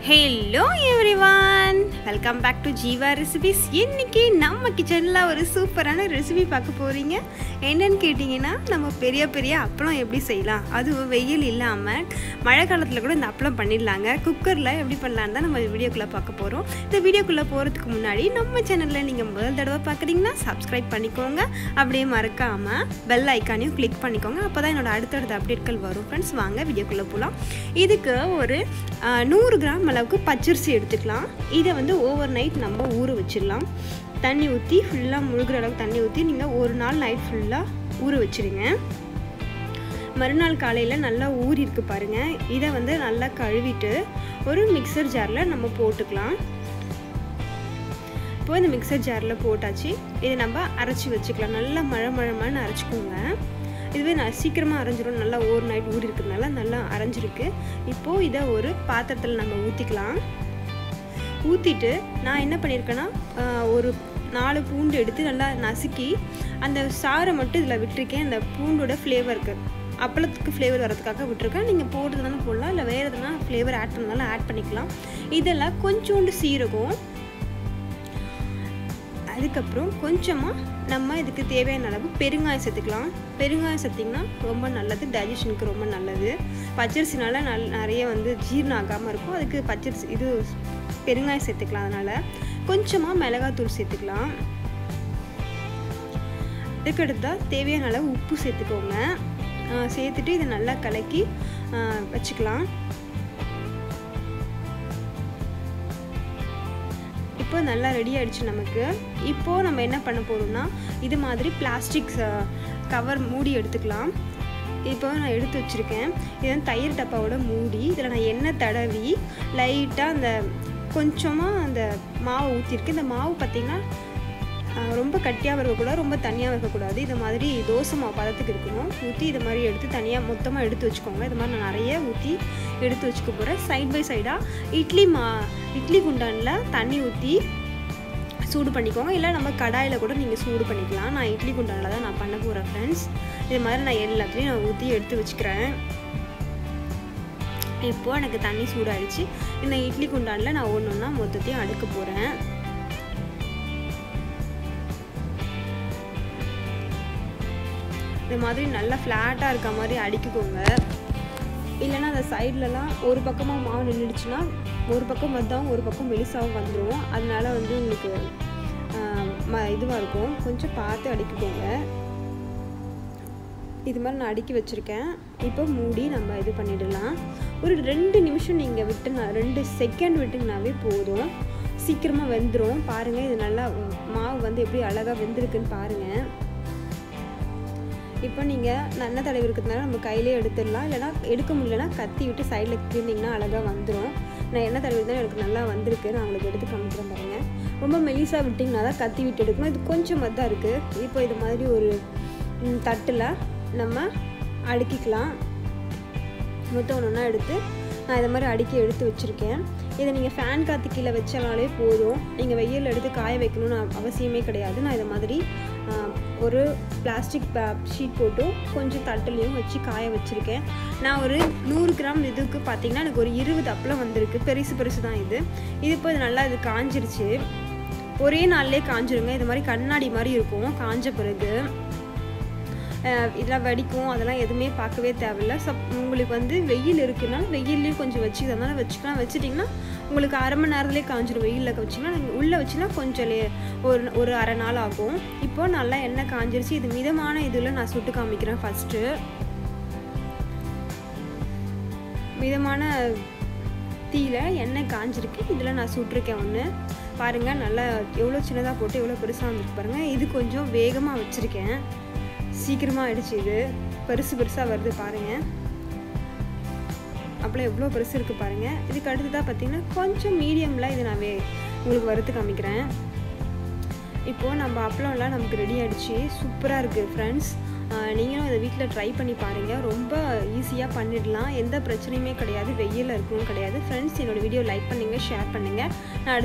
Hello everyone, welcome back to Jeeva recipes. இன்றைக்கி நம்ம கிச்சனில் ஒரு சூப்பரான ரெசிபி பார்க்க போகிறீங்க. என்னென்னு கேட்டிங்கன்னா, நம்ம பெரிய பெரிய அப்பளம் எப்படி செய்யலாம், அதுவும் வெயில் இல்லாமல் மழை காலத்தில் கூட இந்த அப்பளம் பண்ணிடலாங்க. குக்கரில் எப்படி பண்ணலான்னு தான் நம்ம வீடியோக்குள்ளே பார்க்க போகிறோம். இந்த வீடியோக்குள்ளே போகிறதுக்கு முன்னாடி நம்ம சேனலில் நீங்கள் முதல் தடவை பார்க்குறீங்கன்னா சப்ஸ்கிரைப் பண்ணிக்கோங்க. அப்படியே மறக்காமல் பெல் ஐக்கானையும் கிளிக் பண்ணிக்கோங்க. அப்போ தான் என்னோடய அடுத்தடுத்த அப்டேட்கள் வரும். ஃப்ரெண்ட்ஸ், வாங்க வீடியோக்குள்ளே போகலாம். இதுக்கு ஒரு 100 கிராம் அளவுக்கு பச்சரிசி எடுத்துக்கலாம். இதை வந்து ஓவர் நைட் நம்ம ஊற வச்சிடலாம். தண்ணி ஊற்றி ஃபுல்லாக முழுகிற அளவுக்கு தண்ணி ஊற்றி நீங்கள் ஒரு நாள் நைட் ஃபுல்லாக ஊற வச்சுருங்க. மறுநாள் காலையில் நல்லா ஊறி இருக்குது பாருங்கள். இதை வந்து நல்லா கழுவிட்டு ஒரு மிக்சர் ஜாரில் நம்ம போட்டுக்கலாம். இப்போ இந்த மிக்சர் ஜாரில் போட்டாச்சு. இதை நம்ம அரைச்சி வச்சுக்கலாம். நல்லா மழை அரைச்சிக்கோங்க. இதுவே நான் சீக்கிரமாக அரைஞ்சிடும். நல்லா ஓவர் நைட் ஊறி இருக்கிறதுனால நல்லா அரைஞ்சிருக்கு. இப்போது இதை ஒரு பாத்திரத்தில் நம்ம ஊற்றிக்கலாம். ஊற்றிட்டு நான் என்ன பண்ணியிருக்கேன்னா, ஒரு 4 பூண்டு எடுத்து நல்லா நசுக்கி அந்த சாறை மட்டும் இதில் விட்டுருக்கேன். அந்த பூண்டோட ஃப்ளேவருக்கு, அப்பளத்துக்கு ஃப்ளேவர் வரதுக்காக விட்டுருக்கேன். நீங்கள் போடுறதுனாலும் போடலாம், இல்லை வேறு எதுனா ஃப்ளேவர் ஆட் பண்ணாலும் ஆட் பண்ணிக்கலாம். இதெல்லாம் கொஞ்சோண்டு சீரகம், அதுக்கப்புறம் கொஞ்சமாக நம்ம இதுக்கு தேவையான அளவு பெருங்காயம் சேர்த்துக்கலாம். பெருங்காயம் சேர்த்திங்கன்னா ரொம்ப நல்லது, டைஜஷனுக்கு ரொம்ப நல்லது. பச்சரிசினால நிறைய வந்து ஜீரணம் ஆகாமல் இருக்கும். அதுக்கு பச்சரிசி இது பெருங்காயம் சேர்த்துக்கலாம். அதனால் கொஞ்சமாக மிளகாத்தூள் சேர்த்துக்கலாம். இதுக்கடுத்தா தேவையான அளவு உப்பு சேர்த்துக்கோங்க. சேர்த்துட்டு இதை நல்லா கலக்கி வச்சுக்கலாம். இப்போ நல்லா ரெடி ஆகிடுச்சு நமக்கு. இப்போது நம்ம என்ன பண்ண போகிறோம்னா, இது மாதிரி பிளாஸ்டிக் கவர் மூடி எடுத்துக்கலாம். இப்போ நான் எடுத்து வச்சுருக்கேன். இது வந்து தயிர் டப்பாவோட மூடி. இதில் நான் எண்ணெய் தடவி லைட்டாக அந்த கொஞ்சமாக அந்த மாவை ஊற்றிருக்கு. இந்த மாவு பார்த்திங்கன்னா ரொம்ப கட்டியாக இருக்கக்கூடாது, ரொம்ப தனியாக இருக்கக்கூடாது. இது மாதிரி தோசை மாவு பதத்துக்கு இருக்கணும். ஊற்றி இது மாதிரி எடுத்து தனியாக மொத்தமாக எடுத்து வச்சுக்கோங்க. இது மாதிரி நான் நிறைய ஊற்றி எடுத்து வச்சுக்க போகிறேன். சைட் பை சைடாக இட்லி குண்டானில் தண்ணி ஊற்றி சூடு பண்ணிக்கோங்க. இல்லை நம்ம கடாயில் கூட நீங்கள் சூடு பண்ணிக்கலாம். நான் இட்லி குண்டானில் தான் நான் பண்ண போகிறேன் ஃப்ரெண்ட்ஸ். இது மாதிரி நான் எல்லாத்துலேயும் நான் ஊற்றி எடுத்து வச்சுக்கிறேன். இப்போது எனக்கு தண்ணி சூடாகிடுச்சு. இந்த இட்லி குண்டானில் நான் ஒன்று ஒன்றா மொத்தத்தையும் அடுக்க போகிறேன். இது மாதிரி நல்லா ஃப்ளாட்டாக இருக்க மாதிரி அடிக்கிக்கோங்க. இல்லைன்னா அந்த சைட்லலாம் ஒரு பக்கமாக மாவு நின்றுடுச்சுன்னா ஒரு பக்கம் மொத்தம் ஒரு பக்கம் மெலிசாவும் வந்துடும். அதனால வந்து உங்களுக்கு இதுவாக இருக்கும். கொஞ்சம் பார்த்து அடிக்கிக்கோங்க. இது மாதிரி நான் அடுக்கி வச்சுருக்கேன். இப்போ மூடி நம்ம இது பண்ணிடலாம். ஒரு 2 நிமிஷம் நீங்கள் விட்டுனா 2 செகண்ட் விட்டுங்கனாவே போதும், சீக்கிரமாக வெந்துடும். பாருங்கள், இது நல்லா மாவு வந்து எப்படி அழகாக வெந்திருக்குன்னு பாருங்கள். இப்போ நீங்கள் எண்ணெய் தடவி இருக்கிறதுனால நம்ம கையிலே எடுத்துடலாம். இல்லைனா எடுக்க முடியலன்னா கத்தி விட்டு சைடில் கீழ்ந்திங்கன்னா அழகாக வந்துடும். நான் எண்ணெய் தடவி தான் எனக்கு நல்லா வந்திருக்கு. நான் உங்களுக்கு எடுத்து காமிக்கிறேன் பாருங்கள். ரொம்ப மெலிசாக விட்டிங்கன்னா தான் கத்தி விட்டு எடுக்கணும். இது கொஞ்சமாக தான் இருக்குது. இப்போ இது மாதிரி ஒரு தட்டில் நம்ம அடுக்கிக்கலாம். மொத்தம் ஒன்றா எடுத்து நான் இதை மாதிரி அடுக்கி எடுத்து வச்சுருக்கேன். இதை நீங்கள் ஃபேன் காற்று கீழே வச்சாலே போதும். நீங்கள் வெயில் எடுத்து காய வைக்கணும்னு அவசியமே கிடையாது. நான் இதை மாதிரி ஒரு பிளாஸ்டிக் ஷீட் போட்டு கொஞ்சம் தட்டுலையும் வச்சு காய வச்சுருக்கேன். நான் ஒரு 100 கிராம் இதுக்கு பார்த்திங்கன்னா எனக்கு ஒரு 20 அப்பளம் வந்திருக்கு. பெருசு தான் இது. இப்போ இது நல்லா இது காஞ்சிருச்சு. ஒரே நாள்லேயே காஞ்சிருங்க. இது மாதிரி கண்ணாடி மாதிரி இருக்கும். காஞ்ச பிறகு இதெல்லாம் வடிக்கும், அதெல்லாம் எதுவுமே பார்க்கவே தேவையில்லை. உங்களுக்கு வந்து வெயில் இருக்குன்னா வெயிலையும் கொஞ்சம் வச்சு அதனால் வச்சுட்டிங்கன்னா உங்களுக்கு அரை மணி நேரத்துலேயே காஞ்சிடும். வெயிலில் வச்சிங்கன்னா நீங்கள் உள்ளே வச்சுன்னா கொஞ்சம் ஒரு அரை நாள் ஆகும். இப்போது நல்லா எண்ணெய் காஞ்சிருச்சு. இது மிதமான இதில் நான் சுட்டு காமிக்கிறேன். ஃபஸ்ட்டு மிதமான தீயில் எண்ணெய் காஞ்சிருக்கு. இதில் நான் சுட்டிருக்கேன் ஒன்று. பாருங்கள், நல்லா எவ்வளோ சின்னதாக போட்டு எவ்வளோ பெருசாக வந்துருக்கு பாருங்கள். இது கொஞ்சம் வேகமாக வச்சுருக்கேன். சீக்கிரமாக ஆகிடுச்சு. இது பெருசாக வருது பாருங்கள். அப்போலாம் எவ்வளோ பெருசு இருக்குது பாருங்கள். இதுக்கு அடுத்ததாக பார்த்திங்கன்னா கொஞ்சம் மீடியமில் இது நான் உங்களுக்கு வறுத்து காமிக்கிறேன். இப்போது நம்ம அப்பளம்லாம் நமக்கு ரெடி ஆகிடுச்சு. சூப்பராக இருக்குது ஃப்ரெண்ட்ஸ். நீங்களும் இதை வீட்டில் ட்ரை பண்ணி பாருங்கள். ரொம்ப ஈஸியாக பண்ணிடலாம். எந்த பிரச்சனையுமே கிடையாது. வெயிலில் இருக்கணும் கிடையாது. ஃப்ரெண்ட்ஸ், என்னோடய வீடியோ லைக் பண்ணுங்கள், ஷேர் பண்ணுங்கள். நான்